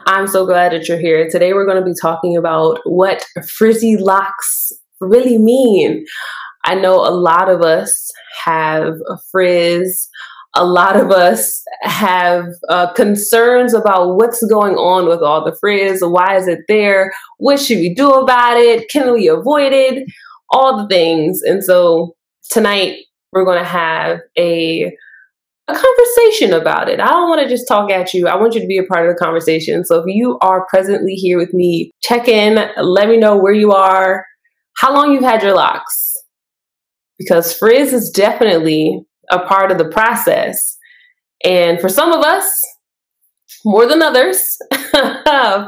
I'm so glad that you're here. Today we're going to be talking about what frizzy locks really mean. I know a lot of us have a frizz. A lot of us have concerns about what's going on with all the frizz. Why is it there? What should we do about it? Can we avoid it? All the things. And so tonight we're going to have a conversation about it. I don't want to just talk at you. I want you to be a part of the conversation. So if you are presently here with me, check in, let me know where you are, how long you've had your locks, because frizz is definitely a part of the process. And for some of us, more than others,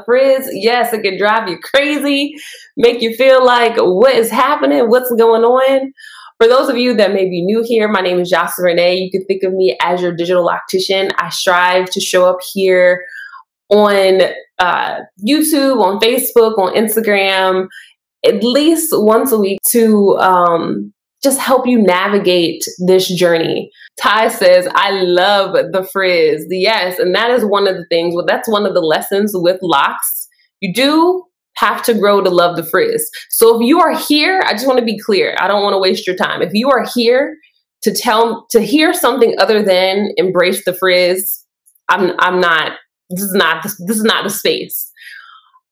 frizz, yes, it can drive you crazy, make you feel like, what is happening? What's going on? For those of you that may be new here, my name is Jocelyn Renee. You can think of me as your digital loctician. I strive to show up here on YouTube, on Facebook, on Instagram, at least once a week to just help you navigate this journey. Ty says, I love the frizz. Yes, and that is one of the things, well, that's one of the lessons with locks. You do have to grow to love the frizz. So if you are here, I just want to be clear. I don't want to waste your time. If you are here to hear something other than embrace the frizz, I'm not, this is not the space.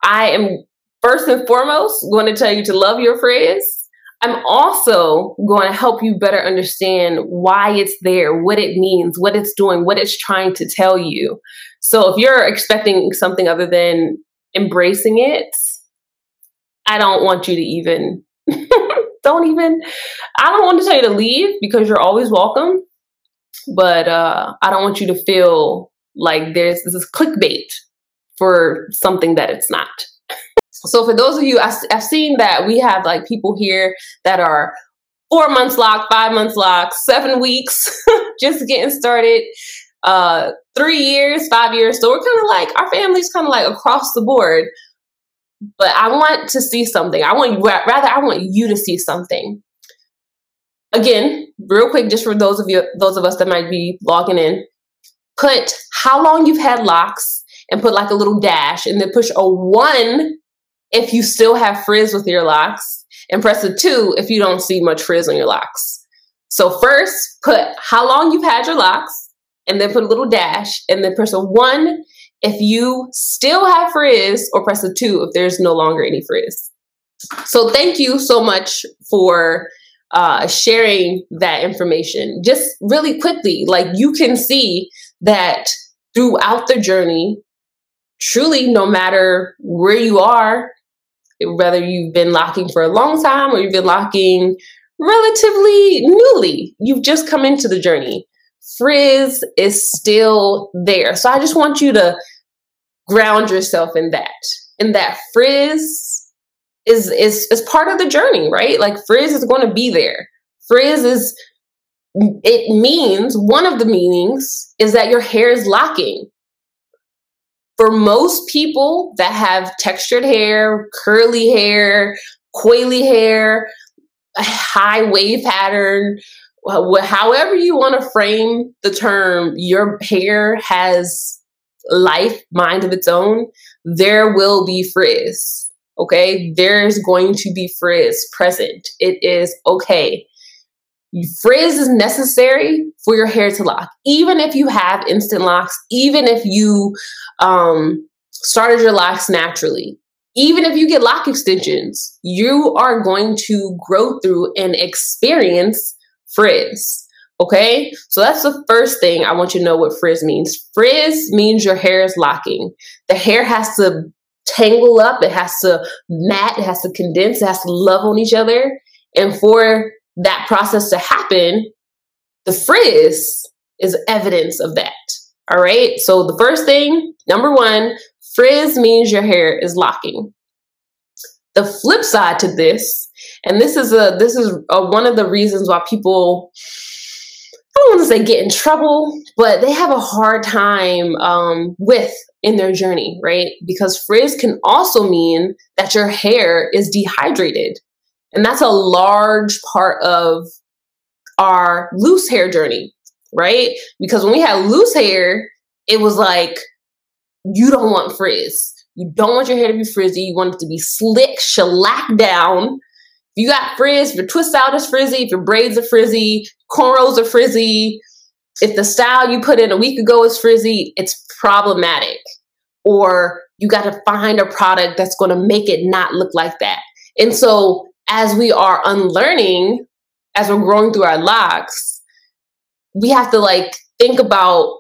I am first and foremost going to tell you to love your frizz. I'm also going to help you better understand why it's there, what it means, what it's doing, what it's trying to tell you. So if you're expecting something other than embracing it, I don't want you to even, I don't want to tell you to leave, because you're always welcome. But I don't want you to feel like this is clickbait for something that it's not. So for those of you, I've seen that we have like people here that are 4 months locked, 5 months locked, 7 weeks, just getting started, 3 years, 5 years. So we're kind of like, our family's kind of like across the board. But I want to see something. I want you to see something. Again, real quick, just for those of us that might be logging in, put how long you've had locks and put like a little dash, and then push a 1 if you still have frizz with your locks, and press a 2 if you don't see much frizz on your locks. So first, put how long you've had your locks, and then put a little dash, and then press a 1 if you still have frizz, or press a 2 if there's no longer any frizz. So thank you so much for sharing that information. Just really quickly, like, you can see that throughout the journey, truly, no matter where you are, whether you've been locking for a long time or you've been locking relatively newly, you've just come into the journey, frizz is still there. So I just want you to ground yourself in that. And that frizz is part of the journey, right? Like, frizz is going to be there. Frizz it means, one of the meanings is that your hair is locking. For most people that have textured hair, curly hair, coily hair, a high wave pattern, however you want to frame the term, your hair has life, mind of its own, there will be frizz, okay? There's going to be frizz present. It is okay. Frizz is necessary for your hair to lock. Even if you have instant locks, even if you started your locks naturally, even if you get lock extensions, you are going to grow through and experience frizz. Okay, so that's the first thing I want you to know what frizz means. Frizz means your hair is locking. The hair has to tangle up, it has to mat, it has to condense, it has to love on each other. And for that process to happen, the frizz is evidence of that. All right, so the first thing, number 1, frizz means your hair is locking. The flip side to this, and this is one of the reasons why people, I don't want to say get in trouble, but they have a hard time in their journey, right? Because frizz can also mean that your hair is dehydrated. And that's a large part of our loose hair journey, right? Because when we had loose hair, it was like you don't want frizz. You don't want your hair to be frizzy. You want it to be slick, shellac down. If you got frizz, if your twist out is frizzy, if your braids are frizzy, cornrows are frizzy, if the style you put in a week ago is frizzy, it's problematic. Or you got to find a product that's going to make it not look like that. And so as we are unlearning, as we're growing through our locks, we have to like think about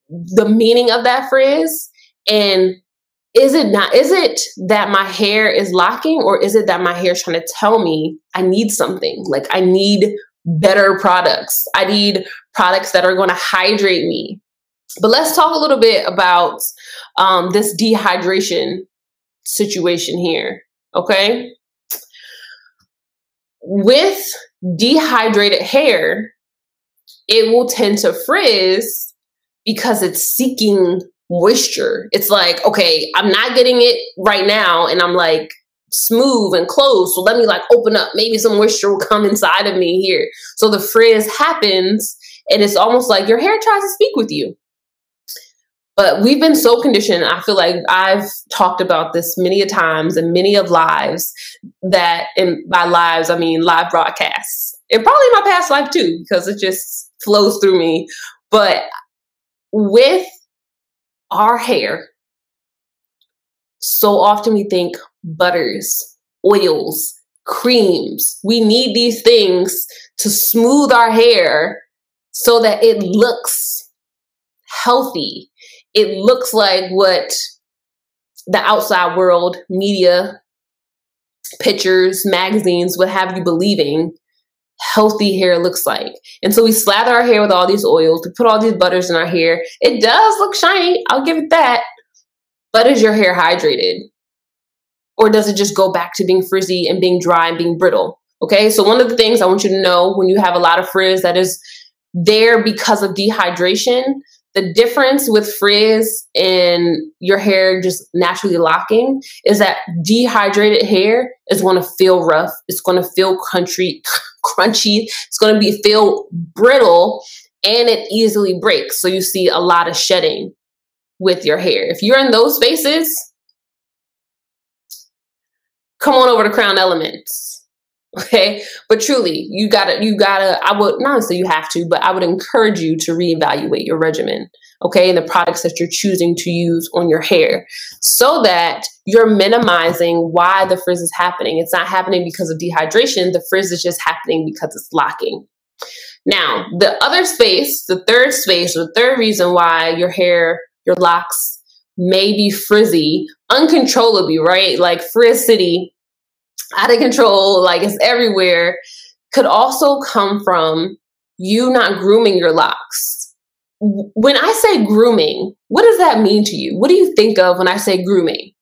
the meaning of that frizz. And is it that my hair is locking, or is it that my hair is trying to tell me I need something? Like I need better products. I need products that are going to hydrate me. But let's talk a little bit about this dehydration situation here. Okay. With dehydrated hair, it will tend to frizz because it's seeking moisture. It's like, okay, I'm not getting it right now, and I'm like smooth and closed. So let me like open up. Maybe some moisture will come inside of me here. So the frizz happens, and it's almost like your hair tries to speak with you. But we've been so conditioned. I feel like I've talked about this many a times and many of lives, that, and by lives, I mean live broadcasts, and probably my past life too, because it just flows through me. But with our hair, so often we think butters, oils, creams. We need these things to smooth our hair so that it looks healthy. It looks like what the outside world, media, pictures, magazines would have you believing healthy hair looks like. And so we slather our hair with all these oils, we put all these butters in our hair. It does look shiny, I'll give it that. But is your hair hydrated? Or does it just go back to being frizzy and being dry and being brittle? Okay, so one of the things I want you to know when you have a lot of frizz that is there because of dehydration, the difference with frizz and your hair just naturally locking is that dehydrated hair is going to feel rough. It's going to feel crunchy. It's going to feel brittle, and it easily breaks. So you see a lot of shedding with your hair. If you're in those spaces, come on over to Crown Elements. Okay. But truly, you gotta, I would not say you have to, but I would encourage you to reevaluate your regimen. Okay. And the products that you're choosing to use on your hair, so that you're minimizing why the frizz is happening. It's not happening because of dehydration. The frizz is just happening because it's locking. Now, the other space, the third reason why your hair, your locks may be frizzy uncontrollably, right? Like Frizz City, out of control, like it's everywhere, could also come from you not grooming your locks. When I say grooming, what does that mean to you? What do you think of when I say grooming?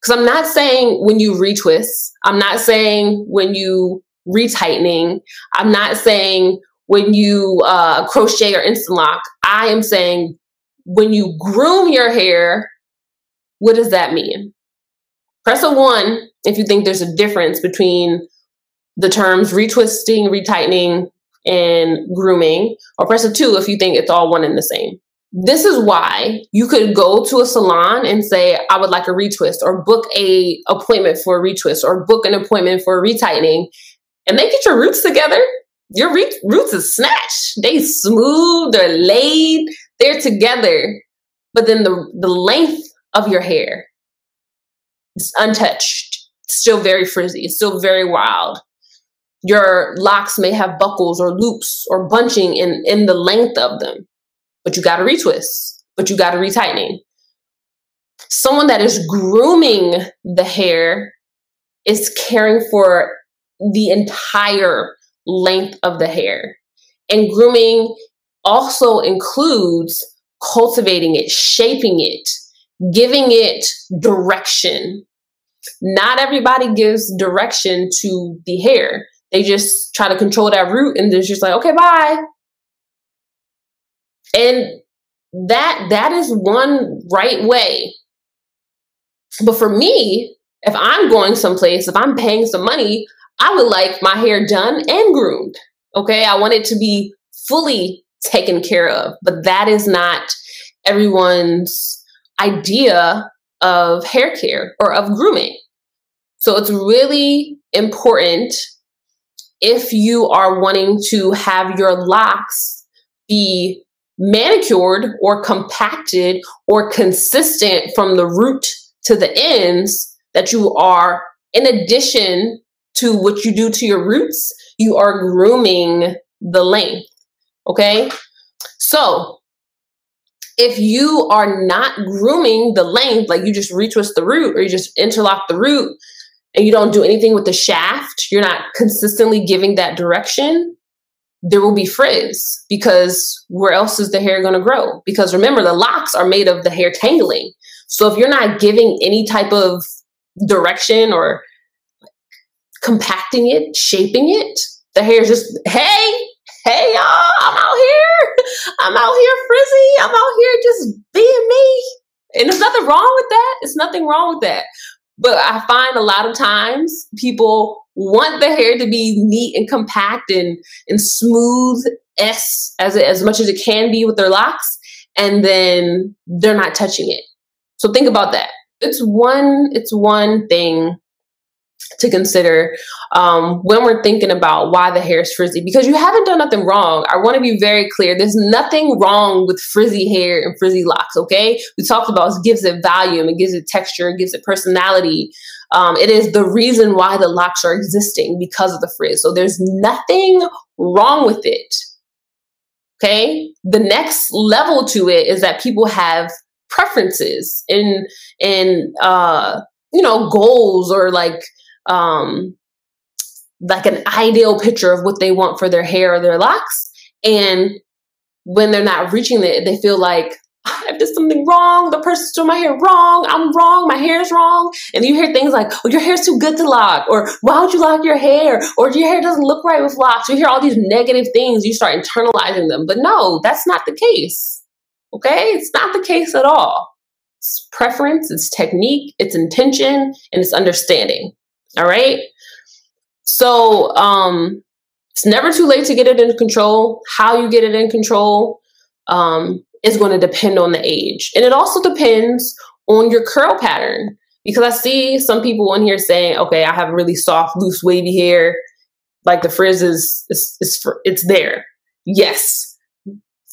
Because I'm not saying when you retwist. I'm not saying when you retightening. I'm not saying when you crochet or instant lock. I am saying when you groom your hair, what does that mean? Press a 1 if you think there's a difference between the terms retwisting, retightening, and grooming, or press a 2 if you think it's all one and the same. This is why you could go to a salon and say, I would like a retwist, or book a appointment for a retwist, or book an appointment for a retightening, and they get your roots together. Your roots is snatched. They smooth, they're laid, they're together. But then the length of your hair, it's untouched, it's still very frizzy, it's still very wild. Your locks may have buckles or loops or bunching in the length of them, but you got to retwist, but you got to retightening. Someone that is grooming the hair is caring for the entire length of the hair. And grooming also includes cultivating it, shaping it, giving it direction. Not everybody gives direction to the hair. They just try to control that root, and they're just like, okay, bye. And that is one right way. But for me, if I'm going someplace, if I'm paying some money, I would like my hair done and groomed. Okay, I want it to be fully taken care of. But that is not everyone's idea of hair care or of grooming. So it's really important, if you are wanting to have your locks be manicured or compacted or consistent from the root to the ends, that you are, in addition to what you do to your roots, you are grooming the length. Okay? So if you are not grooming the length, like you just retwist the root or you just interlock the root and you don't do anything with the shaft, you're not consistently giving that direction, there will be frizz, because where else is the hair going to grow? Because remember, the locks are made of the hair tangling. So if you're not giving any type of direction or compacting it, shaping it, the hair is just, hey y'all, I'm out here frizzy, I'm out here just being me. And there's nothing wrong with that. It's nothing wrong with that. But I find a lot of times people want the hair to be neat and compact and smooth as much as it can be with their locks, and then they're not touching it. So think about that. It's one thing to consider when we're thinking about why the hair is frizzy, because you haven't done nothing wrong. I want to be very clear. There's nothing wrong with frizzy hair and frizzy locks, okay? We talked about it gives it volume, it gives it texture, it gives it personality. It is the reason why the locks are existing, because of the frizz. So there's nothing wrong with it, okay? The next level to it is that people have preferences and goals, or like an ideal picture of what they want for their hair or their locks. And when they're not reaching it, they feel like, I did something wrong. The person's doing my hair wrong. I'm wrong. My hair's wrong. And you hear things like, oh, your hair's too good to lock, or why would you lock your hair? Or your hair doesn't look right with locks. You hear all these negative things. You start internalizing them. But no, that's not the case. Okay? It's not the case at all. It's preference, it's technique, it's intention, and it's understanding. All right? So it's never too late to get it in control. How you get it in control is going to depend on the age. And it also depends on your curl pattern. Because I see some people in here saying, okay, I have really soft, loose, wavy hair. Like the frizz it's there. Yes.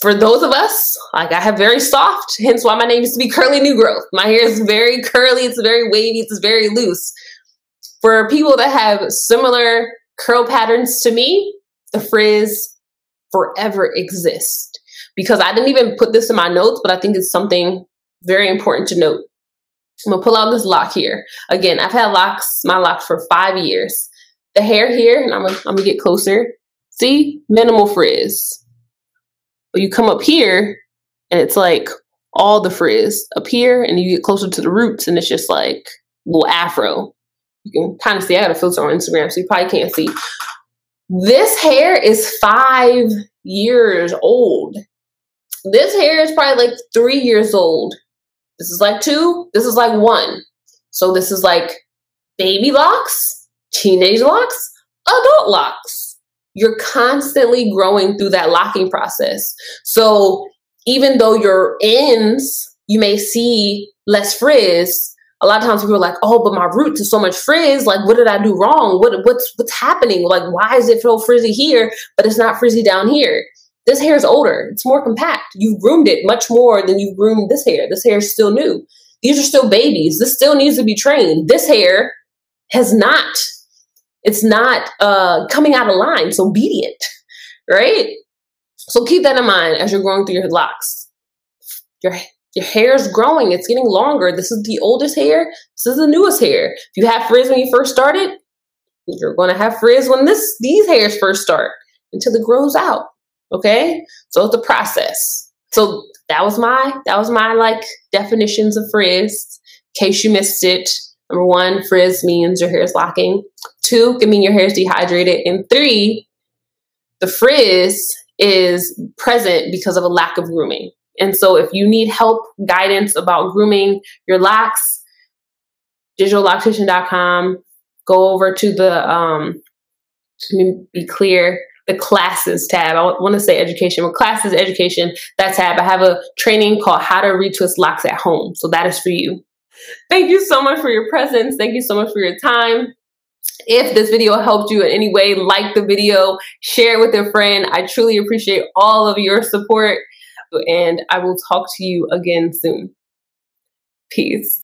For those of us, like I have very soft, hence why my name used to be Curly New Growth. My hair is very curly, it's very wavy, it's very loose. For people that have similar curl patterns to me, the frizz forever exists. Because I didn't even put this in my notes, but I think it's something very important to note. I'm gonna pull out this lock here. Again, I've had my locks for 5 years. The hair here, and I'm gonna get closer. See, minimal frizz. But you come up here and it's like all the frizz up here, and you get closer to the roots and it's just like a little afro. You can kind of see, I got a filter on Instagram, so you probably can't see. This hair is 5 years old. This hair is probably like 3 years old. This is like 2, this is like 1. So this is like baby locks, teenage locks, adult locks. You're constantly growing through that locking process. So even though your ends, you may see less frizz, a lot of times people are like, oh, but my roots is so much frizz. Like, what did I do wrong? What's happening? Like, why is it so frizzy here, but it's not frizzy down here? This hair is older. It's more compact. You've groomed it much more than you've groomed this hair. This hair is still new. These are still babies. This still needs to be trained. This hair has not. It's not coming out of line. It's obedient, right? So keep that in mind as you're going through your locks. Your hair is growing. It's getting longer. This is the oldest hair. This is the newest hair. If you have frizz when you first started, you're going to have frizz when these hairs first start until it grows out. Okay? So it's a process. So that was my like definitions of frizz. In case you missed it. Number 1, frizz means your hair is locking. 2, can mean your hair is dehydrated. And 3, the frizz is present because of a lack of grooming. And so if you need help, guidance about grooming your locks, digitalloctician.com, go over to the, let me be clear, the classes tab. I want to say education, but classes, education, that tab. I have a training called How to Retwist Locks at Home. So that is for you. Thank you so much for your presence. Thank you so much for your time. If this video helped you in any way, like the video, share it with a friend. I truly appreciate all of your support, and I will talk to you again soon. Peace.